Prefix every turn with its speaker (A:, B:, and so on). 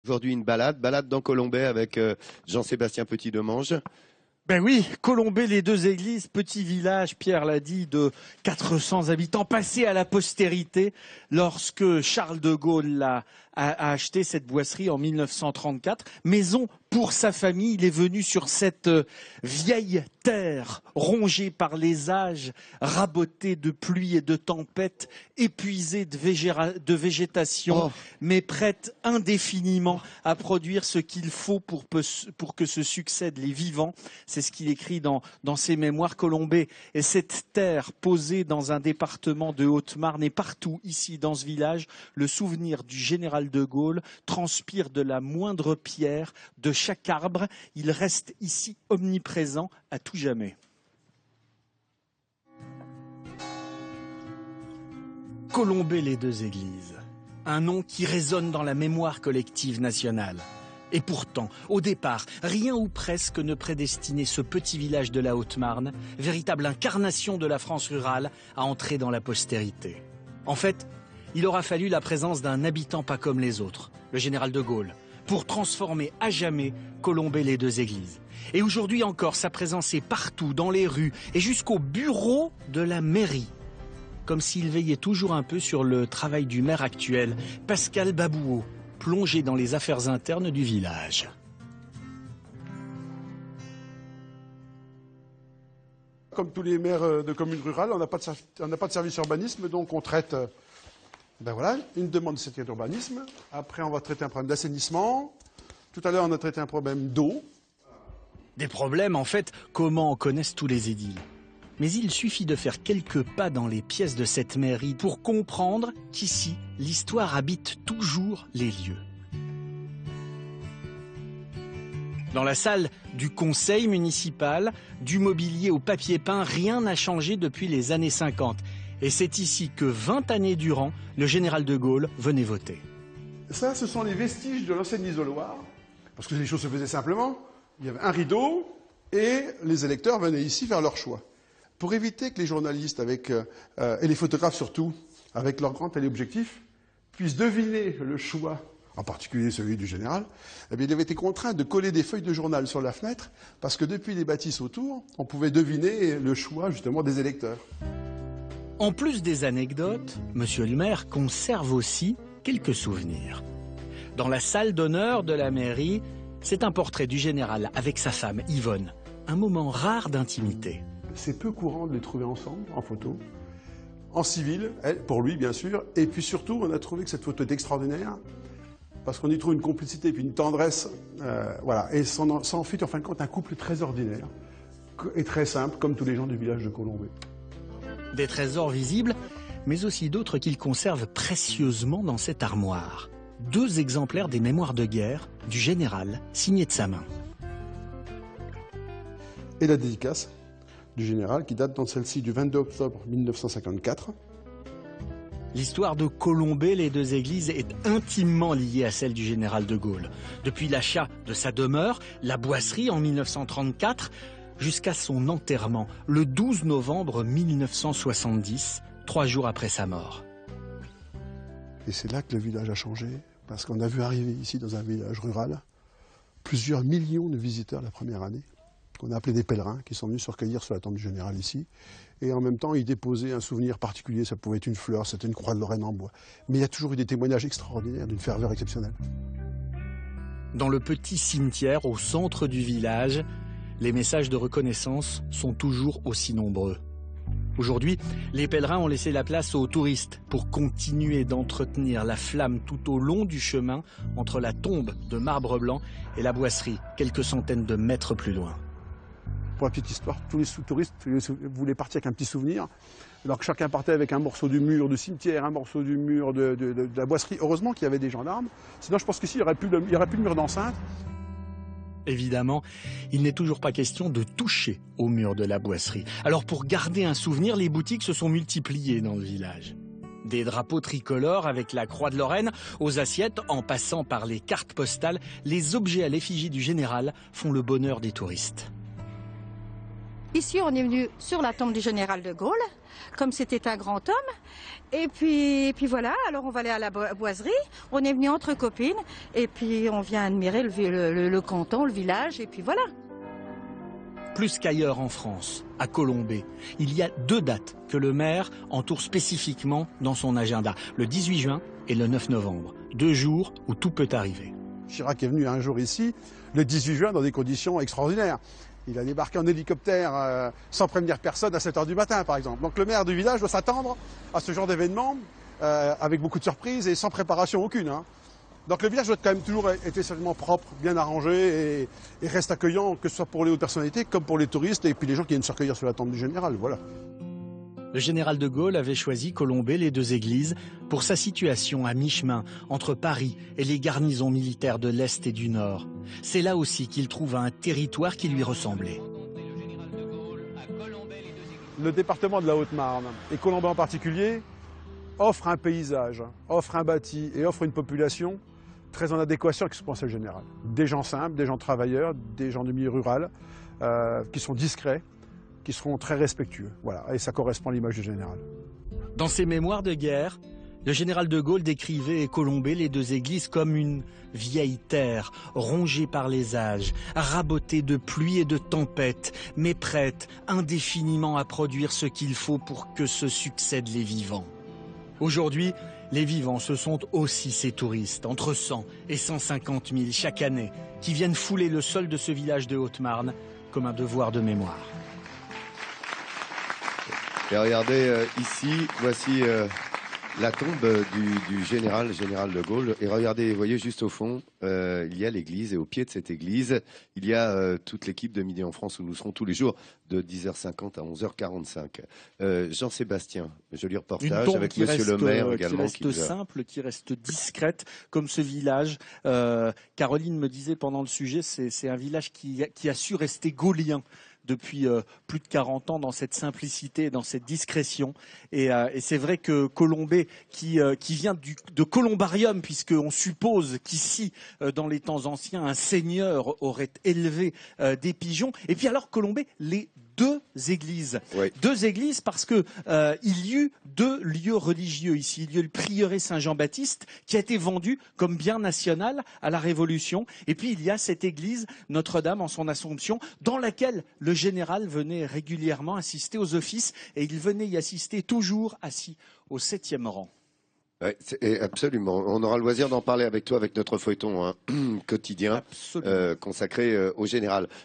A: Aujourd'hui, une balade dans Colombey avec Jean-Sébastien Petit-Demange.
B: Ben oui, Colombey, les deux églises, petit village, Pierre l'a dit, de 400 habitants, passé à la postérité lorsque Charles de Gaulle a acheté cette boisserie en 1934. Maison pour sa famille, il est venu sur cette vieille terre rongée par les âges, rabotée de pluie et de tempêtes, épuisée de végétation, mais prête indéfiniment à produire ce qu'il faut pour que se succèdent les vivants. C'est ce qu'il écrit dans ses mémoires. Colombey et cette terre posée dans un département de Haute-Marne et partout ici dans ce village, le souvenir du général de Gaulle transpire de la moindre pierre, de chaque arbre. Il reste ici omniprésent à tout jamais. Colombey, les deux églises. Un nom qui résonne dans la mémoire collective nationale. Et pourtant, au départ, rien ou presque ne prédestinait ce petit village de la Haute-Marne, véritable incarnation de la France rurale, à entrer dans la postérité. En fait, il aura fallu la présence d'un habitant pas comme les autres, le général de Gaulle, pour transformer à jamais Colombey, les deux églises. Et aujourd'hui encore, sa présence est partout, dans les rues et jusqu'au bureau de la mairie. Comme s'il veillait toujours un peu sur le travail du maire actuel, Pascal Babouot, plongé dans les affaires internes du village.
C: Comme tous les maires de communes rurales, on n'a pas de service urbanisme, donc on traite une demande de certificat d'urbanisme. Après, on va traiter un problème d'assainissement. Tout à l'heure, on a traité un problème d'eau.
B: Des problèmes, en fait, comment en connaissent tous les édiles. Mais il suffit de faire quelques pas dans les pièces de cette mairie pour comprendre qu'ici, l'histoire habite toujours les lieux. Dans la salle du conseil municipal, du mobilier au papier peint, rien n'a changé depuis les années 50. Et c'est ici que 20 années durant, le général de Gaulle venait voter.
C: Ça, ce sont les vestiges de l'ancien isoloir, parce que les choses se faisaient simplement. Il y avait un rideau et les électeurs venaient ici faire leur choix. Pour éviter que les journalistes et les photographes surtout, avec leur grand téléobjectif, puissent deviner le choix, en particulier celui du général, eh bien, il avait été contraint de coller des feuilles de journal sur la fenêtre, parce que depuis les bâtisses autour, on pouvait deviner le choix justement des électeurs.
B: En plus des anecdotes, monsieur le maire conserve aussi quelques souvenirs. Dans la salle d'honneur de la mairie, c'est un portrait du général avec sa femme Yvonne, un moment rare d'intimité.
C: C'est peu courant de les trouver ensemble, en photo, en civil, elle, pour lui bien sûr, et puis surtout on a trouvé que cette photo est extraordinaire, parce qu'on y trouve une complicité et puis une tendresse, et ça en fait en fin de compte un couple très ordinaire, et très simple, comme tous les gens du village de Colombey.
B: Des trésors visibles, mais aussi d'autres qu'il conserve précieusement dans cette armoire. 2 exemplaires des mémoires de guerre du général, signés de sa main.
C: Et la dédicace du général, qui date dans celle-ci du 22 octobre 1954.
B: L'histoire de Colombey, les deux églises, est intimement liée à celle du général de Gaulle. Depuis l'achat de sa demeure, la boisserie en 1934, jusqu'à son enterrement, le 12 novembre 1970, 3 jours après sa mort.
C: Et c'est là que le village a changé, parce qu'on a vu arriver ici, dans un village rural, plusieurs millions de visiteurs la première année, qu'on a appelé des pèlerins, qui sont venus se recueillir sur la tombe du général ici. Et en même temps, ils déposaient un souvenir particulier, ça pouvait être une fleur, c'était une croix de Lorraine en bois. Mais il y a toujours eu des témoignages extraordinaires, d'une ferveur exceptionnelle.
B: Dans le petit cimetière au centre du village, les messages de reconnaissance sont toujours aussi nombreux. Aujourd'hui, les pèlerins ont laissé la place aux touristes pour continuer d'entretenir la flamme tout au long du chemin entre la tombe de marbre blanc et la boisserie, quelques centaines de mètres plus loin.
C: Pour la petite histoire, tous les touristes voulaient partir avec un petit souvenir, alors que chacun partait avec un morceau du mur du cimetière, un morceau du mur de la boisserie. Heureusement qu'il y avait des gendarmes, sinon je pense qu'ici il n'y aurait plus de mur d'enceinte.
B: Évidemment, il n'est toujours pas question de toucher au mur de la boisserie. Alors pour garder un souvenir, les boutiques se sont multipliées dans le village. Des drapeaux tricolores avec la croix de Lorraine aux assiettes, en passant par les cartes postales, les objets à l'effigie du général font le bonheur des touristes.
D: Ici, on est venu sur la tombe du général de Gaulle, comme c'était un grand homme. Et puis voilà, alors on va aller à la boiserie. On est venu entre copines et puis on vient admirer le canton, le village et puis voilà.
B: Plus qu'ailleurs en France, à Colombey, il y a 2 dates que le maire entoure spécifiquement dans son agenda. Le 18 juin et le 9 novembre. 2 jours où tout peut arriver.
C: Chirac est venu un jour ici, le 18 juin, dans des conditions extraordinaires. Il a débarqué en hélicoptère sans prévenir personne à 7 h du matin, par exemple. Donc le maire du village doit s'attendre à ce genre d'événement avec beaucoup de surprises et sans préparation aucune. Hein. Donc le village doit quand même toujours être essentiellement propre, bien arrangé et reste accueillant, que ce soit pour les hautes personnalités comme pour les touristes et puis les gens qui viennent se recueillir sur la tombe du général. Voilà.
B: Le général de Gaulle avait choisi Colombey, les 2 églises, pour sa situation à mi-chemin entre Paris et les garnisons militaires de l'Est et du Nord. C'est là aussi qu'il trouva un territoire qui lui ressemblait.
C: Le département de la Haute-Marne, et Colombey en particulier, offre un paysage, offre un bâti et offre une population très en adéquation avec ce que pensait le général. Des gens simples, des gens travailleurs, des gens du milieu rural, qui sont discrets, qui seront très respectueux. Voilà, et ça correspond à l'image du général.
B: Dans ses mémoires de guerre, le général de Gaulle décrivait Colombey, les 2 églises, comme une vieille terre, rongée par les âges, rabotée de pluie et de tempêtes, mais prête indéfiniment à produire ce qu'il faut pour que se succèdent les vivants. Aujourd'hui, les vivants, ce sont aussi ces touristes, entre 100 et 150 000 chaque année, qui viennent fouler le sol de ce village de Haute-Marne comme un devoir de mémoire.
A: Et regardez ici, voici la tombe du général de Gaulle. Et regardez, vous voyez juste au fond, il y a l'église. Et au pied de cette église, il y a toute l'équipe de Midi en France où nous serons tous les jours de 10h50 à 11h45. Jean-Sébastien, joli reportage avec Monsieur le maire également.
B: Qui reste simple, qui reste discrète, comme ce village. Caroline me disait pendant le sujet, c'est un village qui a su rester gaulien depuis plus de 40 ans dans cette simplicité, dans cette discrétion. Et c'est vrai que Colombey, qui vient de columbarium, puisqu'on suppose qu'ici, dans les temps anciens, un seigneur aurait élevé des pigeons. Et puis alors Colombey, les 2 églises.
A: Oui.
B: 2 églises parce que il y eut 2 lieux religieux ici. Il y a eu le prieuré Saint-Jean-Baptiste qui a été vendu comme bien national à la Révolution. Et puis il y a cette église Notre-Dame en son Assomption dans laquelle le général venait régulièrement assister aux offices et il venait y assister toujours assis au 7e rang.
A: Ouais, absolument. On aura le loisir d'en parler avec toi, avec notre feuilleton quotidien consacré au général.